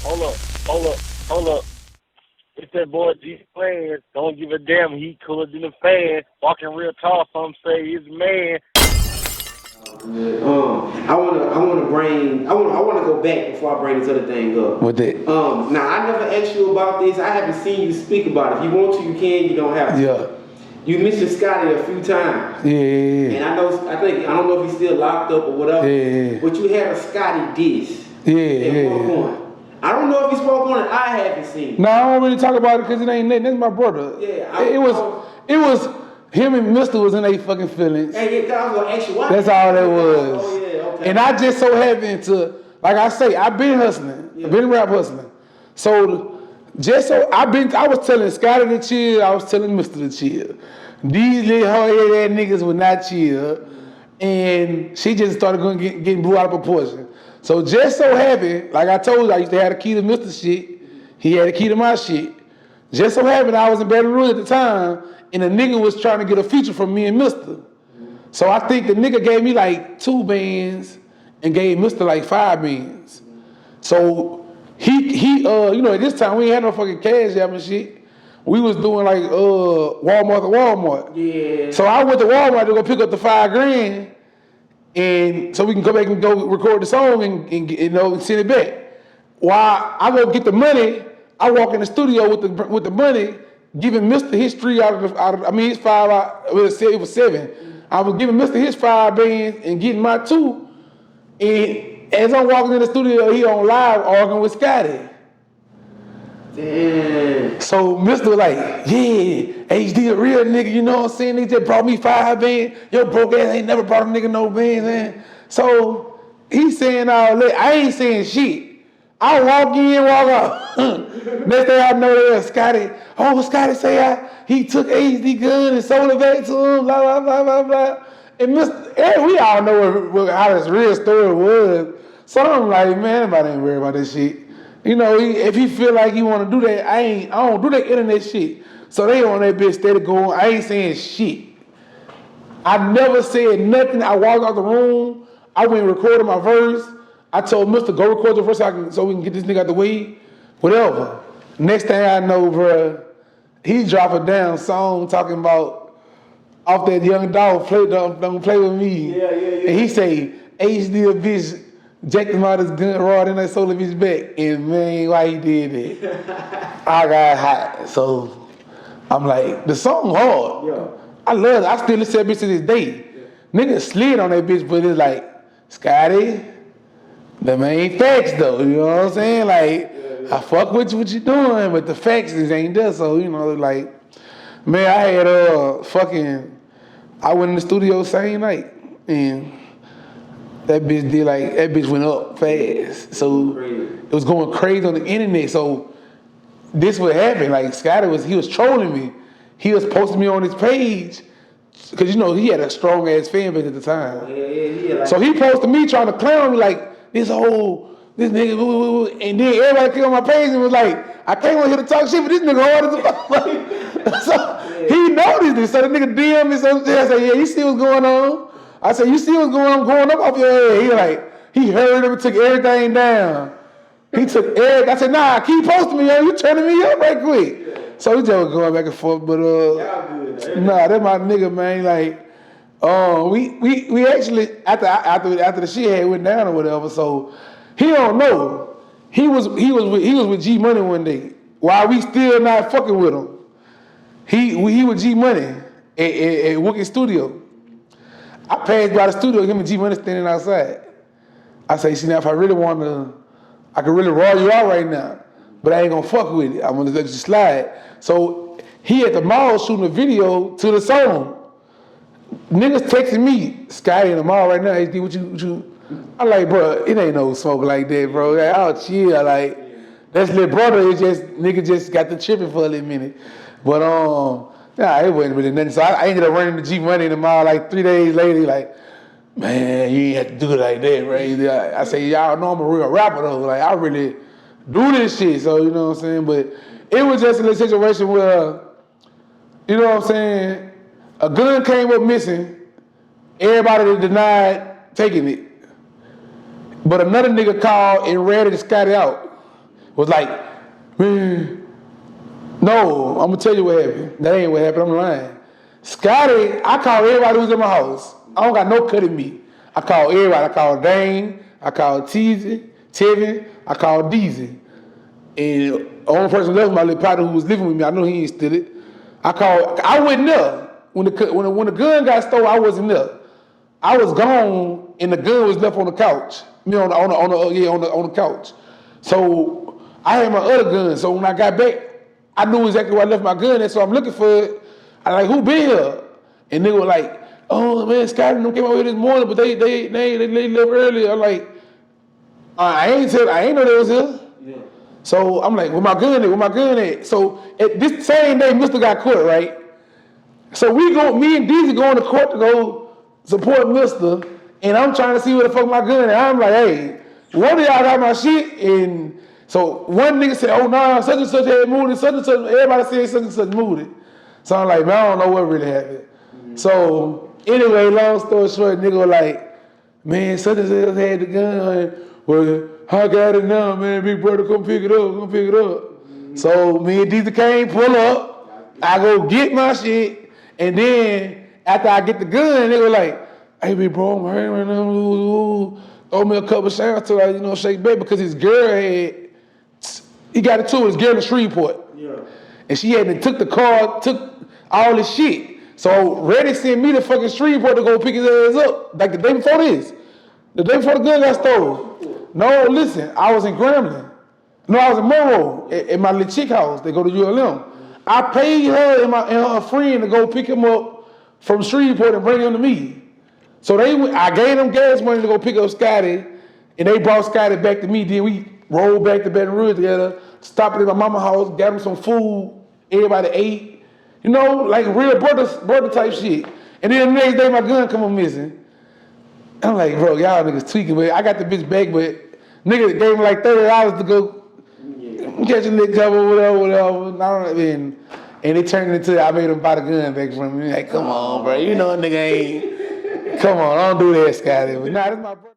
Hold up. It's that boy HD4President. Don't give a damn. He cooler than a fan. Walking real tall. Some say he's a man. I wanna go back before I bring this other thing up. What that? Now I never asked you about this. I haven't seen you speak about it. If you want to, you can. You don't have to. Yeah. You mentioned Scotty a few times. Yeah. And I don't know if he's still locked up or whatever. Yeah. But you had a Scotty diss. Yeah. I don't know if he spoke on it. I haven't seen it. No, I don't really talk about it because it ain't nothing. That's my brother. Yeah. It was him and Mista was in their fucking feelings. Hey, yeah, I was gonna ask you why. That's all that was. Oh yeah, okay. And I just so happened to, like I say, I've been hustling. Yeah. I've been rap hustling. So I was telling Scotty to chill, I was telling Mista to chill. These little hard-headed niggas would not chill. And she just started getting blew out of proportion. So just so happened, like I told you, I used to have the key to Mista shit. He had the key to my shit. Just so happened I was in Baton Rouge at the time, and a nigga was trying to get a feature from me and Mista. So I think the nigga gave me like 2 bands and gave Mista like 5 bands. So he at this time we ain't had no fucking cash app and shit. We was doing like Walmart to Walmart. Yeah. So I went to Walmart to go pick up the $5,000, and so we can go back and go record the song and send it back. While I go get the money, I walk in the studio with the money, giving Mista his 3 out of his 5 out. It was 7. I was giving Mista his 5 bands and getting my 2. And as I'm walking in the studio, he on live arguing with Scotty. Damn. So Mista was like, yeah, HD a real nigga, you know what I'm saying? They just brought me 5 bands. Your broke ass ain't never brought a nigga no bands, man. So he's saying all that. I ain't saying shit. I walk in, walk out. Next thing I know, there's Scotty. Oh, Scotty say he took HD gun and sold it back to him, blah, blah, blah, blah, blah. And we all know how this real story was. So I'm like, man, anybody ain't worried about this shit. You know, if he feel like he want to do that, I don't do that internet shit. So they on that bitch steady going. I ain't saying shit. I never said nothing. I walked out the room. I went and recorded my verse. I told Mista, go record the verse so we can get this nigga out the way. Whatever. Next thing I know, bruh, he drop a damn song talking about off that young dog, don't play with me. Yeah. And he say, HD a bitch, jacked him out his gun rod and I sold the bitch back. And man, why he did that? I got hot. So I'm like, the song hard. Yeah. I love it. I still listen to that bitch to this day. Yeah. Niggas slid on that bitch, but it's like, Scotty, them ain't facts though, you know what I'm saying? Like, I fuck with what you doing, but the facts ain't there. So, like, man, I had I went in the studio same night, and that bitch went up fast. So it was going crazy on the internet. So this would happen. Like, Scotty he was trolling me. He was posting me on his page, because he had a strong ass fan base at the time. Yeah. So he posted me trying to clown me like, this nigga, and then everybody came on my page and was like, I came on here to talk shit, but this nigga hard as a fuck. So he noticed this. So the nigga DM me something. I said, yeah, you see what's going on? I said, you see what's going on? I'm going up off your head. He heard him and took everything down. He took everything. I said, nah, keep posting me, yo. You turning me up right quick. So we just was going back and forth, but nah, that's my nigga, man. Like, we actually after the shit had went down or whatever, so he don't know. He was with G Money one day while we still not fucking with him. He with G Money at Wookie Studio. I passed by the studio, him and G Money standing outside. I say, see now, if I really want to, I could really roll you out right now, but I ain't gonna fuck with it. I'm gonna let you slide. So he at the mall shooting a video to the song. Niggas texting me, Scotty in the mall right now, HD, what you? I'm like, bro, it ain't no smoke like that, bro. Like, I'll chill. Like, that's little brother. Nigga just got the tripping for a little minute. But nah, it wasn't really nothing. So I ended up running the G Money in the mall like 3 days later. Like, man, you ain't have to do it like that, right? I say, y'all know I'm a real rapper though. Like, I really do this shit. So you know what I'm saying. But it was just a situation where, you know what I'm saying. A gun came up missing. Everybody denied taking it. But another nigga called and ratted Scotty out. was like, man, no, I'm gonna tell you what happened. That ain't what happened, I'm lying. Scotty, I called everybody who was in my house. I don't got no cutting meat. I called everybody. I called Dane, I called Tevin, I called Deezy. And the only person left was my little partner who was living with me. I know he ain't still it. I wasn't there. When the gun got stolen, I wasn't there. I was gone and the gun was left on the couch. On the couch. So I had my other gun. So when I got back, I knew exactly where I left my gun at, so I'm looking for it. I like, who been here? And they were like, oh man, Scotty and them came over here this morning, but they left early. I'm like, I ain't know they was here. Yeah. So I'm like, where my gun at? So at this same day, Mista got caught, right? So me and Deezy going to court to go support Mista, and I'm trying to see where the fuck my gun is. I'm like, hey, one of y'all got my shit, and so one nigga said, oh nah, such and such had moved it, such and such, everybody said such and such moved it. So I'm like, man, I don't know what really happened. Mm-hmm. So anyway, long story short, nigga was like, man, such and such had the gun. Well, I got it now, man. Big brother, come pick it up. Mm-hmm. So me and Mista Cain pull up. I go get my shit, and then after I get the gun, they were like, hey, big bro, I'm hurting right now. Throw me a couple shots to like, shake back because his girl he got it too. His girl in Shreveport. Yeah. And she took the car, took all his shit. So Reddy sent me to fucking Shreveport to go pick his ass up, like the day before this. The day before the gun got stolen. No, listen, I was in Grambling. No, I was in Monroe at my little chick house. They go to ULM. I paid her and her friend to go pick him up from Shreveport and bring him to me. So I gave them gas money to go pick up Scotty, and they brought Scotty back to me. Then we rolled back to Baton Rouge together, stopped at my mama's house, got him some food, everybody ate. Like real brother type shit. And then the next day my gun come up missing. I'm like, bro, y'all niggas tweaking, but I got the bitch back, but nigga gave me like $30 to go catch a nigga cover, whatever. And it turned into I made him buy the gun back from me. Like, come on, bro, a nigga ain't. Come on, don't do that, Scotty. But nah, this my brother.